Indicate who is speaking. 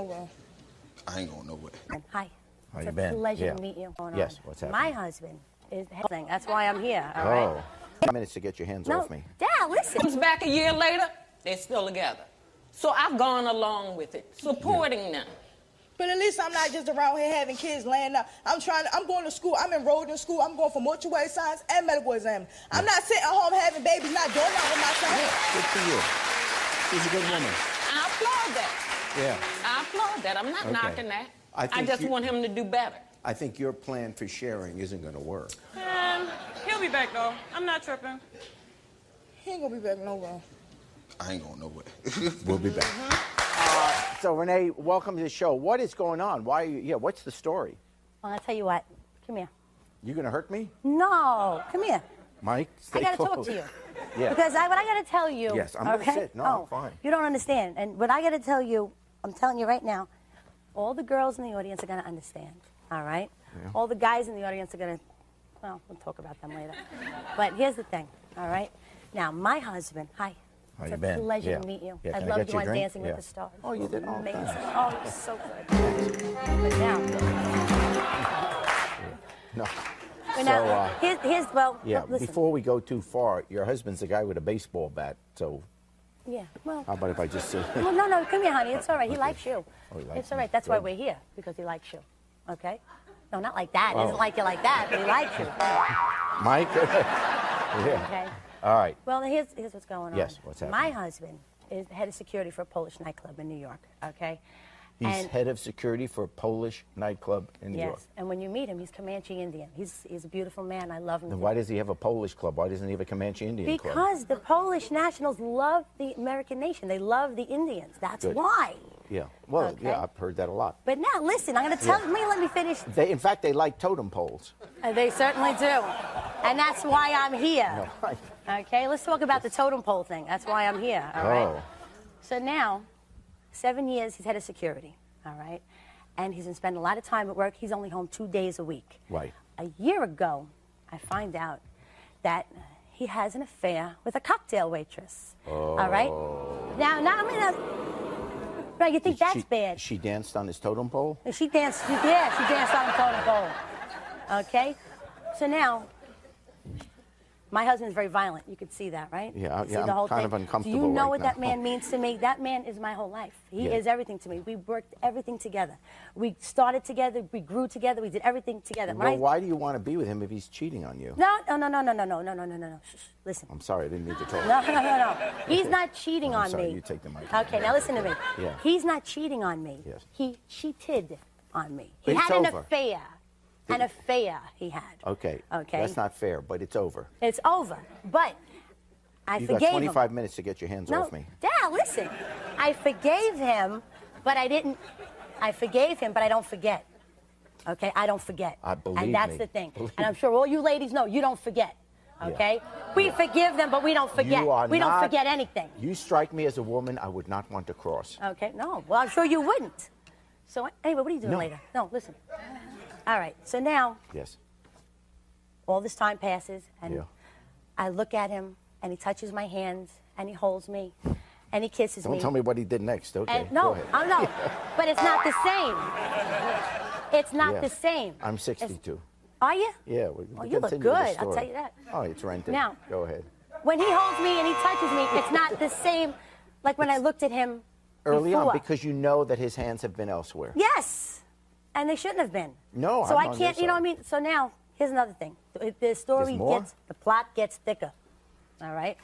Speaker 1: nowhere.
Speaker 2: I ain't going nowhere.
Speaker 3: Hi.
Speaker 4: How
Speaker 3: It's
Speaker 4: you
Speaker 3: a
Speaker 4: been?
Speaker 3: pleasure
Speaker 4: Yeah.
Speaker 3: to meet you.
Speaker 4: Yes, what's happening?
Speaker 3: My husband is the thing. That's why I'm here. All right.
Speaker 4: Oh. 5 minutes to get your hands off me.
Speaker 3: Dad, listen.
Speaker 5: Comes back a year later, they're still together. So I've gone along with it, supporting them.
Speaker 1: But at least I'm not just around here having kids laying up. I'm going to school. I'm enrolled in school. I'm going for mortuary science and medical exam. I'm not sitting at home having babies, not doing that with myself.
Speaker 4: Good for you. She's a good woman.
Speaker 5: I applaud that.
Speaker 4: Yeah.
Speaker 5: I applaud that. I'm not knocking that. I just want him to do better.
Speaker 4: I think your plan for sharing isn't going to work.
Speaker 6: He'll be back, though. I'm not tripping.
Speaker 1: He ain't gonna be back nowhere.
Speaker 2: I ain't going nowhere.
Speaker 4: We'll be back. So, Renee, welcome to the show. What is going on? Why? What's the story?
Speaker 3: Well, I'll tell you what. Come here.
Speaker 4: You going to hurt me?
Speaker 3: No. Come here.
Speaker 4: Mike, stay
Speaker 3: I got to
Speaker 4: close.
Speaker 3: talk to you.
Speaker 4: Yeah.
Speaker 3: Because what I got to tell you.
Speaker 4: Yes, I'm going to sit. No, I'm fine.
Speaker 3: You don't understand. And what I got to tell you, I'm telling you right now, all the girls in the audience are going to understand. All right? Yeah. All the guys in the audience are going to, well, we'll talk about them later. But here's the thing. All right? Now, my husband, hi.
Speaker 4: How
Speaker 3: It's
Speaker 4: you
Speaker 3: a
Speaker 4: been?
Speaker 3: pleasure to meet you.
Speaker 4: Yeah,
Speaker 3: I
Speaker 4: can
Speaker 3: loved
Speaker 4: get
Speaker 3: you
Speaker 4: a
Speaker 3: on
Speaker 4: drink?
Speaker 3: Dancing with the Stars.
Speaker 4: Oh, you did? Oh,
Speaker 3: amazing.
Speaker 4: thanks.
Speaker 3: Oh, it was so good. But now,
Speaker 4: No.
Speaker 3: listen.
Speaker 4: Before we go too far, your husband's the guy with a baseball bat, so
Speaker 3: Yeah, well.
Speaker 4: how about if I just sit?
Speaker 3: Well, no, come here, honey. It's all right. He likes you.
Speaker 4: Oh, he likes
Speaker 3: It's all
Speaker 4: me.
Speaker 3: right. That's why
Speaker 4: Good.
Speaker 3: we're here, because he likes you. Okay? No, not like that. He doesn't like you like that, but he likes you.
Speaker 4: Mike? Yeah.
Speaker 3: Okay?
Speaker 4: All right.
Speaker 3: Well, here's what's going on.
Speaker 4: Yes, what's happening?
Speaker 3: My husband is the head of security for a Polish nightclub in New York, okay?
Speaker 4: He's head of security for a Polish nightclub in New York.
Speaker 3: Yes, and when you meet him, he's Comanche Indian. He's a beautiful man. I love him.
Speaker 4: Then why does he have a Polish club? Why doesn't he have a Comanche Indian club?
Speaker 3: Because the Polish nationals love the American nation. They love the Indians. That's
Speaker 4: Good.
Speaker 3: why.
Speaker 4: Yeah. Well,
Speaker 3: Okay.
Speaker 4: yeah, I've heard that a lot.
Speaker 3: But now, listen, I'm going to tell let me finish.
Speaker 4: In fact, they like totem poles.
Speaker 3: They certainly do. And that's why I'm here.
Speaker 4: No, right.
Speaker 3: Okay, let's talk about the totem pole thing. That's why I'm here, all right?
Speaker 4: Oh.
Speaker 3: So now, 7 years, he's head of security, all right? And he's been spending a lot of time at work. He's only home 2 days a week.
Speaker 4: Right.
Speaker 3: A year ago, I find out that he has an affair with a cocktail waitress, all right? Now I'm going to... Right, you think that's bad.
Speaker 4: She danced on his totem pole?
Speaker 3: She danced on the totem pole. Okay? So now, my husband's very violent. You could see that, right?
Speaker 4: Yeah,
Speaker 3: You see
Speaker 4: I'm
Speaker 3: the whole
Speaker 4: kind
Speaker 3: thing?
Speaker 4: of uncomfortable
Speaker 3: Do you know
Speaker 4: right
Speaker 3: what
Speaker 4: now.
Speaker 3: that man means to me? That man is my whole life. He is everything to me. We worked everything together. We started together. We grew together. We did everything together.
Speaker 4: Well, why do you want to be with him if he's cheating on you?
Speaker 3: No. Shh, listen.
Speaker 4: I'm sorry, I didn't mean to talk.
Speaker 3: No. He's not cheating on
Speaker 4: sorry,
Speaker 3: me.
Speaker 4: you take the mic.
Speaker 3: Okay, now listen to me.
Speaker 4: Yeah.
Speaker 3: He's not cheating on me.
Speaker 4: Yes.
Speaker 3: He cheated on me.
Speaker 4: But
Speaker 3: He
Speaker 4: it's
Speaker 3: had an
Speaker 4: over.
Speaker 3: affair. An affair he had.
Speaker 4: Okay.
Speaker 3: Okay.
Speaker 4: That's not fair, but it's over.
Speaker 3: It's over. But I
Speaker 4: You
Speaker 3: forgave
Speaker 4: got
Speaker 3: him.
Speaker 4: 25 minutes to get your hands off me.
Speaker 3: Dad, listen. I forgave him, but I didn't. I forgave him, but I don't forget. Okay? I don't forget.
Speaker 4: Believe
Speaker 3: and that's
Speaker 4: me.
Speaker 3: the thing.
Speaker 4: Believe
Speaker 3: And I'm sure all you ladies know you don't forget. Okay? We forgive them, but we don't forget. We don't forget anything.
Speaker 4: You strike me as a woman I would not want to cross.
Speaker 3: Okay? No. Well, I'm sure you wouldn't. So, anyway, what are you doing
Speaker 4: No.
Speaker 3: later? No, listen. All right. So now,
Speaker 4: Yes.
Speaker 3: all this time passes, and
Speaker 4: Yeah.
Speaker 3: I look at him, and he touches my hands, and he holds me, and he kisses me.
Speaker 4: Don't tell me what he did next, okay?
Speaker 3: And, no,
Speaker 4: Go ahead.
Speaker 3: I know, but it's not the same. It's not
Speaker 4: Yeah.
Speaker 3: the same.
Speaker 4: I'm 62.
Speaker 3: Are you?
Speaker 4: Yeah.
Speaker 3: Oh, you look good. I'll tell you that.
Speaker 4: Oh, it's rented.
Speaker 3: Now-
Speaker 4: Go ahead.
Speaker 3: When he holds me and he touches me, it's not the same like when I looked at him
Speaker 4: Early
Speaker 3: before.
Speaker 4: on, because you know that his hands have been elsewhere.
Speaker 3: Yes, and they shouldn't have been.
Speaker 4: No,
Speaker 3: so
Speaker 4: I'm
Speaker 3: I
Speaker 4: on
Speaker 3: can't.
Speaker 4: your
Speaker 3: You know what I
Speaker 4: side.
Speaker 3: mean? So now, here's another thing. The story
Speaker 4: There's more?
Speaker 3: the plot gets thicker. All right.